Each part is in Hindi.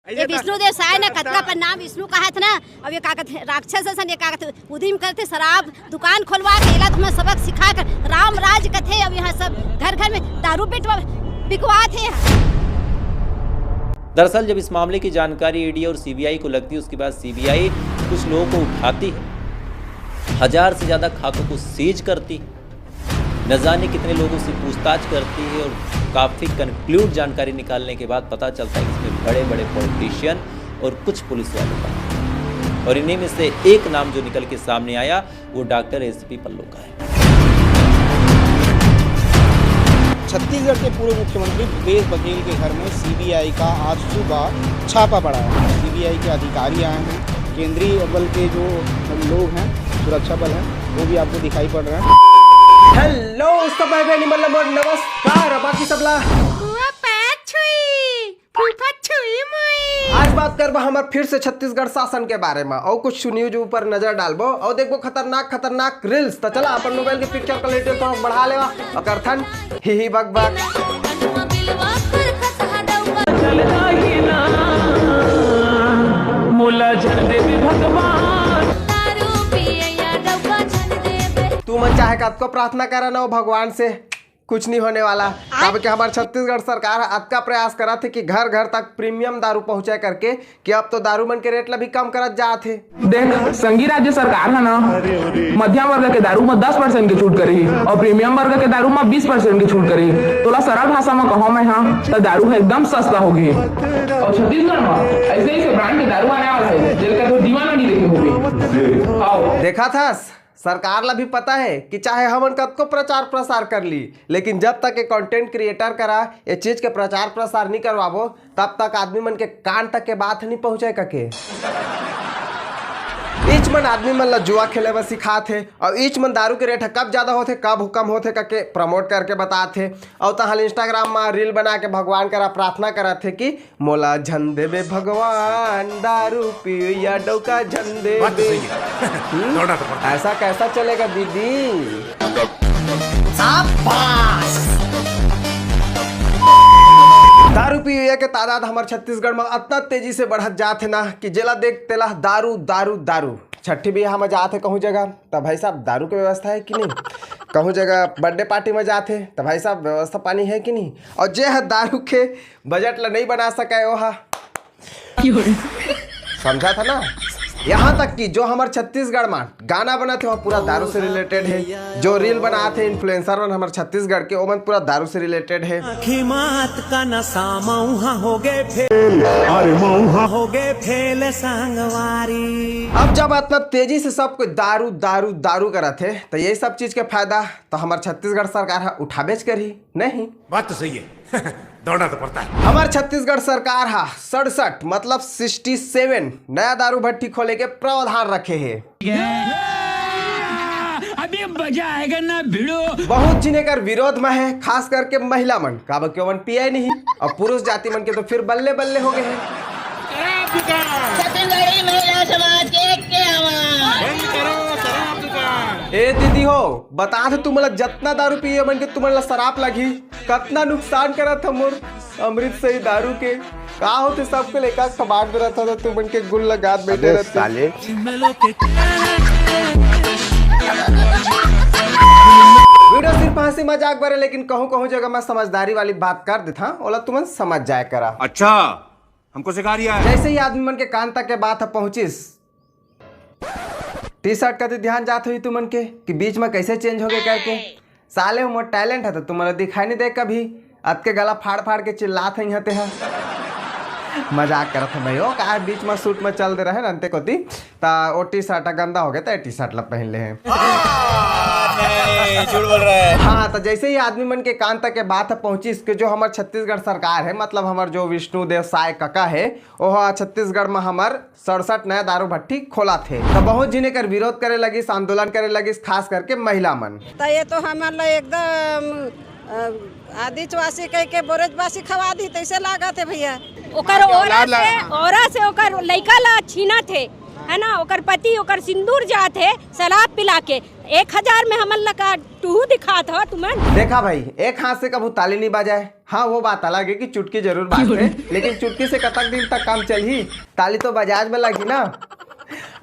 ये विष्णुदेव साय ने कतला पर नाम विष्णु कहा था ना। अब ये कागज राक्षस सन, ये कागज उदिम करते शराब दुकान खोलवा के एला तुम्हें सबक सिखा कर राम राज कथे। अब यहाँ सब घर घर में दारू बिकवा थे। दरअसल जब इस मामले की जानकारी ईडी और सीबीआई को लगती है, उसके बाद सीबीआई कुछ लोगों को उठाती है, 1000 से ज़्यादा खातों को सीज करती है, न जाने कितने लोगों से पूछताछ करती है और काफ़ी कंक्लूड जानकारी निकालने के बाद पता चलता है कि इसमें बड़े बड़े पॉलिटिशियन और कुछ पुलिस वालों का। और इन्हीं में से एक नाम जो निकल के सामने आया वो डॉक्टर एसपी पल्लू का है। छत्तीसगढ़ के पूर्व मुख्यमंत्री भूपेश बघेल के घर में सीबीआई का आज सुबह छापा पड़ा है। सीबीआई के अधिकारी आए हैं, केंद्रीय बल के जो लोग हैं, सुरक्षा बल हैं, वो भी आपको दिखाई पड़ रहे हैं। हेलो सब नमस्कार। बाकी सबला आज बात करबा हमार फिर से छत्तीसगढ़ शासन के बारे में और कुछ न्यूज ऊपर नजर डालबो और देखबो खतरनाक रील्स। तो चला अपन मोबाइल के पिक्चर क्वालिटी थोड़ा बढ़ा लेवा और करथन ही बक बक। तू मन चाहे कद को प्रार्थना करा ना भगवान से, कुछ नहीं होने वाला। अब के हमारे छत्तीसगढ़ सरकार आज का प्रयास करा थे कि घर घर तक प्रीमियम दारू पहुंचाए करके कि अब तो दारू मन के रेट ला भी कम करत जात थे। देख, संघी राज्य सरकार है ना, मध्यम वर्ग के दारू में 10% की छूट करी और प्रीमियम वर्ग के दारू में 20% की छूट करी। तोला सरल भाषा में कहो मैं, हाँ तो दारू है एकदम सस्ता होगी। और छत्तीसगढ़ में ऐसे ही ब्रांड के दारू आने वाला है, जिनका तो दीवाना नहीं देखे होगी। देखा था सरकार ला भी पता है कि चाहे हमन कद को प्रचार प्रसार कर ली, लेकिन जब तक एक कंटेंट क्रिएटर करा ये चीज के प्रचार प्रसार नहीं करवाबो तब तक आदमी मन के कान तक के बात नहीं पहुंचे कके। ईच मन आदमी मन ला जुआ खेले में सिखाते और ईच मन दारू के रेट कब ज्यादा होते कब कम होते करके प्रमोट करके बताते। और तहाल इंस्टाग्राम में रील बना के भगवान करा प्रार्थना कराते कि मोला झन देबे भगवान दारू पिया डौका झन देबे। ऐसा कैसा चलेगा दीदी? दारू पिए के तादाद हमारे छत्तीसगढ़ में इतना तेजी से बढ़त जाते ना कि जेला देख तेला दारू दारू दारू। छठी बियाह में जाते कहूँ जगह तो भाई साहब दारू की व्यवस्था है कि नहीं, कहूँ जगह बर्थडे पार्टी में जाते तो भाई साहब व्यवस्था पानी है कि नहीं। और जे है दारू के बजट ला नहीं बना सका ओहा समझा था ना। यहाँ तक कि जो हमारे छत्तीसगढ़ में गाना बना थे वह पूरा दारू से रिलेटेड है। जो रील बना थे इन्फ्लुएंसर मन हमारे छत्तीसगढ़ के वो मन पूरा दारू से रिलेटेड है। का नशा मऊहा हो गए फेल संगवारी। अब जब इतना तेजी से सब कोई दारू दारू दारू करा थे तो यही सब चीज के फायदा तो हमारे छत्तीसगढ़ सरकार उठा बेच कर ही नहीं। बात तो सही है दौड़ना तो पड़ता है। हमारे छत्तीसगढ़ सरकार 67 मतलब 67 नया दारू भट्टी खोले के प्रावधान रखे हैं। अभी मजा आएगा ना भिड़ो। बहुत जिन्हें कर विरोध में है, खास करके महिला मन का क्यों मन पिया नहीं और पुरुष जाति मन के तो फिर बल्ले बल्ले हो गए हैं। ए दीदी हो बता दे तुमला जितना दारू पिए मन के तुमला शराब लगी कितना नुकसान करा था मोर अमृत सही दारू के का होते सबको लेकर कबाड़ में रहता था तुमन के गुल लगात बैठे रहते साले। वीडियो सिर्फ हंसी मजाक बारे लेकिन कहूँ जगह मैं समझदारी वाली बात कर देता ओला तुम समझ जाए करा। अच्छा हमको सिखा रिया है। जैसे ही आदमी मन के कान तक के बात पहुंचिस टी शर्ट का तो ध्यान जात हुई तुमन के कि बीच में कैसे चेंज हो गए करके। साले मोर टैलेंट है तो तुम्हारा दिखाई नहीं दे कभी अत के गला फाड़ फाड़ के चिल्लात हैं ते हैं। मजाक करत है भाई का बीच में सूट में चल दे रहे नंते कोती ता ओ टी शर्ट गंदा हो गया तो टी शर्ट ला पहन ले हैं। झूठ बोल रहा है। हाँ तो जैसे ही आदमी मन के कान तक के बात पहुंची इसके जो हमारे छत्तीसगढ़ सरकार है मतलब हमारे जो विष्णुदेव साय काका है वो छत्तीसगढ़ में हमारे 67 नया दारू भट्टी खोला थे। तो बहुत जिन्हें कर विरोध करे लगी आंदोलन करे लगी खास करके महिला मन। तो ये तो हमारे एकदम आदिवासी कह के बोरजबासी खवा दी तैसे लागा थे भैया। ओकर ओरा से ओकर लइका ला छीना थे है है ना, ओकर पति ओकर सिंदूर जात है शराब पिला के 1000 में हमन लगा टूहू दिखात हो तुम्हें। देखा भाई, एक हाथ से कभी ताली नहीं बजाए। हाँ वो बात अलग है कि चुटकी जरूर बाजते, लेकिन चुटकी से कतक दिन तक काम चल ही, ताली तो बजाज में लगी ना।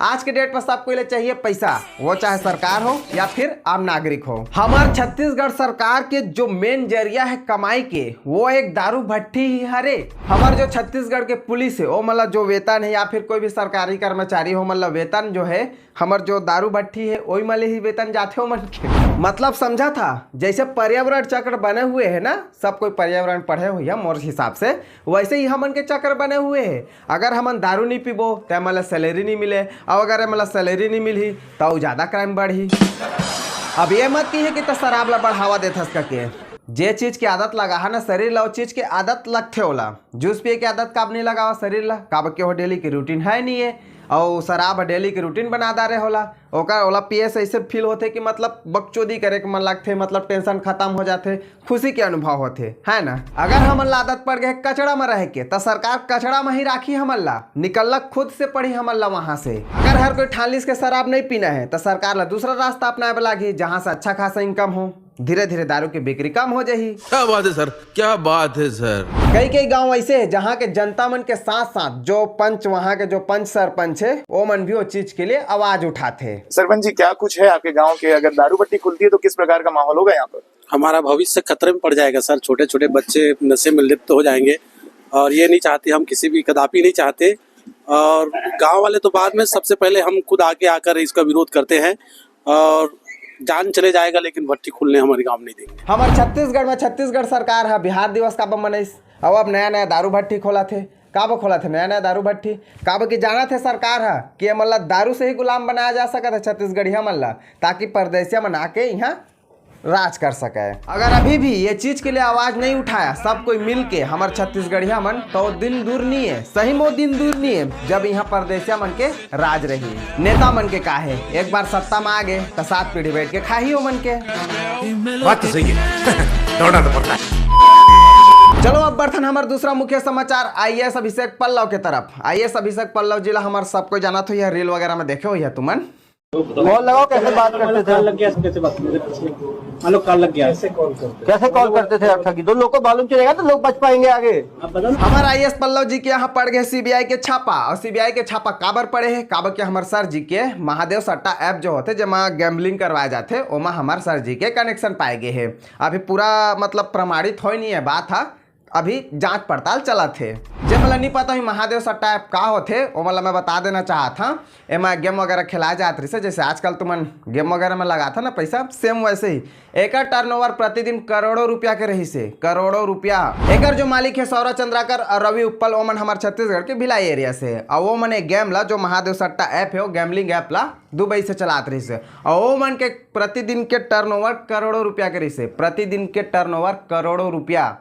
आज के डेट पर सबको लिए चाहिए पैसा, वो चाहे सरकार हो या फिर आम नागरिक हो। हमारे छत्तीसगढ़ सरकार के जो मेन जरिया है कमाई के, वो एक दारू भट्टी ही हरे। हमारे जो छत्तीसगढ़ के पुलिस है वो मतलब जो वेतन है या फिर कोई भी सरकारी कर्मचारी हो, मतलब वेतन जो है हमारे जो दारू भट्टी है वही मले ही वेतन जाते हो मन के। मतलब समझा था, जैसे पर्यावरण चक्र बने हुए है ना, सब कोई पर्यावरण पढ़े हो या मोर हिसाब से, वैसे ही हमन के चक्र बने हुए है। अगर हमन दारू नहीं पीबो तो मतलब सैलरी नहीं मिले, और अगर मतलब सैलरी नहीं मिली तो ज़्यादा क्राइम बढ़ी। अब ये मत की है कि तो शराब ला बढ़ावा देथस के, जे चीज की आदत लगा है ना शरीर ला, वो चीज की आदत लगते होला। जूस पिए की आदत काब नहीं लगावा शरीर ला, काब के हो डेली की रूटीन है नहीं है, और शराब डेली की रूटीन बना दारे होला। ओकर ओला पिए से ऐसे फील होते कि मतलब बकचोदी करे के मन लगते, मतलब टेंशन खत्म हो जाते, खुशी के अनुभव होते है ना। अगर हमन ला आदत पड़ गए कचड़ा में रह के, तो सरकार कचड़ा में ही राखी हमन ला, निकलना खुद से पड़ी हमन ला वहां से। अगर हर कोई ठालिस के शराब नहीं पीना है तो सरकार ला दूसरा रास्ता अपनाए लागी, जहाँ से अच्छा खासा इनकम हो। धीरे धीरे दारू की बिक्री कम हो जाही। क्या बात है सर, क्या बात है सर। कई गांव ऐसे है जहाँ के जनता मन के साथ साथ जो पंच, वहाँ के जो पंच सरपंच है, वो मन भी वो चीज के लिए आवाज उठाते हैं। सरपंच जी क्या कुछ है आपके गांव के, अगर दारू भट्टी खुलती है तो किस प्रकार का माहौल होगा यहाँ पर? हमारा भविष्य खतरे में पड़ जाएगा सर, छोटे छोटे बच्चे नशे में लिप्त हो जाएंगे, और ये नहीं चाहते हम, किसी भी कदापि नहीं चाहते। और गाँव वाले तो बाद में, सबसे पहले हम खुद आके आकर इसका विरोध करते हैं, और जान चले जाएगा लेकिन भट्टी खुलने हमारे गांव में नहीं देंगे। हमारे छत्तीसगढ़ में छत्तीसगढ़ सरकार है बिहार दिवस का मनाइस, और अब नया नया दारू भट्टी खोला थे। काब खोला थे नया नया दारू भट्टी, काब की जाना थे सरकार है कि मतलब दारू से ही गुलाम बनाया जा सका था छत्तीसगढ़िया मन ला, ताकि परदेसिया मन आके यहाँ राज कर सके। अगर अभी भी ये चीज के लिए आवाज नहीं उठाया सब कोई मिल के हमारे छत्तीसगढ़िया मन, तो दिन दूर नहीं है, सही में दिन दूर नहीं है जब यहाँ परदेसिया मन के राज रही। नेता मन के का है, एक बार सत्ता में आ गए तो 7 पीढ़ी बैठ के खाही हो मन के। बात तो सही है, दौड़ना तो पड़ता है। चलो अब बढ़थन हमारे दूसरा मुख्य समाचार IAS अभिषेक पल्लव के तरफ। IAS अभिषेक पल्लव जिला हमारे सबको जाना तो यह रील वगैरह में देखे हो यह तुमन कॉल लगाओ, कैसे बात करते थे? लग गया, कैसे बात करते थे? कॉल लग गया, कैसे कॉल करते थे? अच्छा, दो लोग को मालूम चलेगा तो लोग बच पाएंगे आगे। हमारे IAS पल्लव जी के यहाँ पड़ गए CBI के छापा, और CBI के छापा काबर पड़े है, काबर के हमारे सर जी के महादेव सट्टा ऐप जो होते जमा गैम्बलिंग करवाए जाते, ओमा हमारे सर जी के कनेक्शन पाए गए है। अभी पूरा मतलब प्रमाणित हो नहीं है बात है, अभी जांच पड़ताल चला थे। जब मतलब नहीं पता ही महादेव सट्टा ऐप का होते, वो मतलब मैं बता देना चाहा था। एमा गेम वगैरह खिलाया जात रही से, जैसे आजकल तुमन गेम वगैरह में लगा था ना पैसा, सेम वैसे ही। एक टर्नओवर प्रतिदिन करोड़ों रुपया के रही से, करोड़ों रुपया। एक जो मालिक है सौरभ चंद्राकर और रवि उप्पल, वो मन हमारे छत्तीसगढ़ के भिलाई एरिया से, और वो मन एक गेम ला जो महादेव सट्टा ऐप है, वो गैम्बलिंग ऐप ला दुबई से चलात रही से, और वो मन के प्रतिदिन के टर्नओवर करोड़ों रुपया के रही से, प्रतिदिन के टर्नओवर करोड़ों रुपया।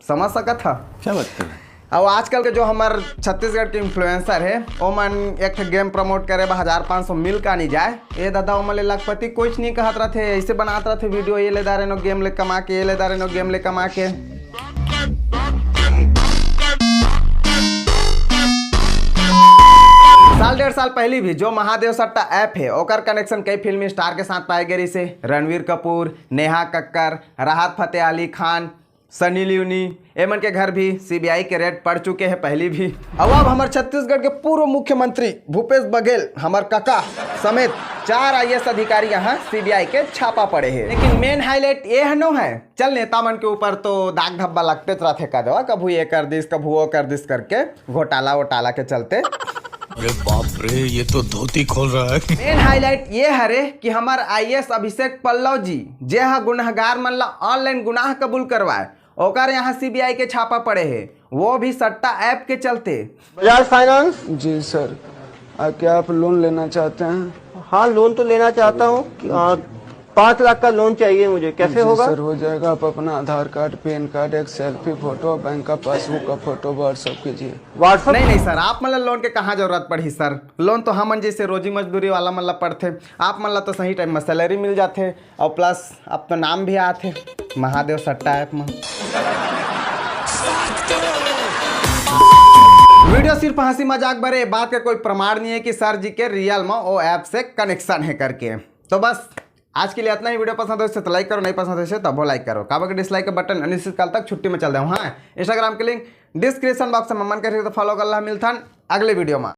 समझ सका था क्या बात कर रहे हैं? और आजकल के जो हमारे छत्तीसगढ़ के इन्फ्लुएंसर है, वो मन एक गेम प्रमोट करे 1500 मिल का नहीं जाए, ये दादा वो मले लखपति कुछ नहीं कहत रहे थे, ऐसे बनात रहे थे वीडियो, ये ले दारे नो गेम ले कमा के, ये ले दारे नो गेम ले कमा के। साल 1.5 साल पहले भी जो महादेव सट्टा ऐप है, ओकर कनेक्शन कई फिल्मी स्टार के साथ पाए गए से, रणवीर कपूर, नेहा कक्कर, राहत फतेह अली खान, सनी लियोनी, एमन के घर भी CBI के रेड पड़ चुके हैं पहले भी। अब हमारे छत्तीसगढ़ के पूर्व मुख्यमंत्री भूपेश बघेल, हमारे काका समेत 4 IAS अधिकारी यहाँ CBI के छापा पड़े हैं। लेकिन मेन हाईलाइट ये है नो है, चल नेता मन के ऊपर तो दाग धब्बा लगते रहते का दवा, कभू ये कर दिस कभू वो कर दिस करके, घोटाला वोटाला के चलते। अरे बाप रे, ये तो धोती खोल रहा है। मेन हाईलाइट ये हरे कि हमारे IAS अभिषेक पल्लव जी जे हा गुनहगार मन ला ऑनलाइन गुनाह कबूल करवाए, ओकर यहाँ CBI के छापा पड़े हैं, वो भी सट्टा ऐप के चलते। बजाज फाइनेंस जी सर, क्या आप लोन लेना चाहते हैं? हाँ, लोन तो लेना चाहता हूँ, 5 लाख का लोन चाहिए मुझे, कैसे होगा? सर हो जाएगा, आप अपना आधार कार्ड, पैन कार्ड, एक सेल्फी फोटो, बैंक का पासबुक का फोटो व्हाट्सएप कीजिए। व्हाट्सएप नहीं सर, आप मतलब लोन के कहाँ जरूरत पड़ी सर, लोन तो हम जैसे रोजी मजदूरी वाला मतलब पड़ते, आप मतलब तो सही टाइम में सैलरी मिल जाते, और प्लस अब तो नाम भी आते महादेव सट्टा ऐप में। वीडियो सिर्फ हंसी मजाक भरे, बात का कोई प्रमाण नहीं है कि सर जी के रियल में वो ऐप से कनेक्शन है करके। तो बस आज के लिए इतना ही। वीडियो पसंद हो तो लाइक करो, नहीं पसंद हो तब वो लाइक करो। काबा के डिसलाइक का बटन अनिश्चित काल तक छुट्टी में चल रहा हूँ। हाँ, इंस्टाग्राम के लिंक डिस्क्रिप्शन बॉक्स में मन करे तो फॉलो कर ला। मिलता अगले वीडियो में।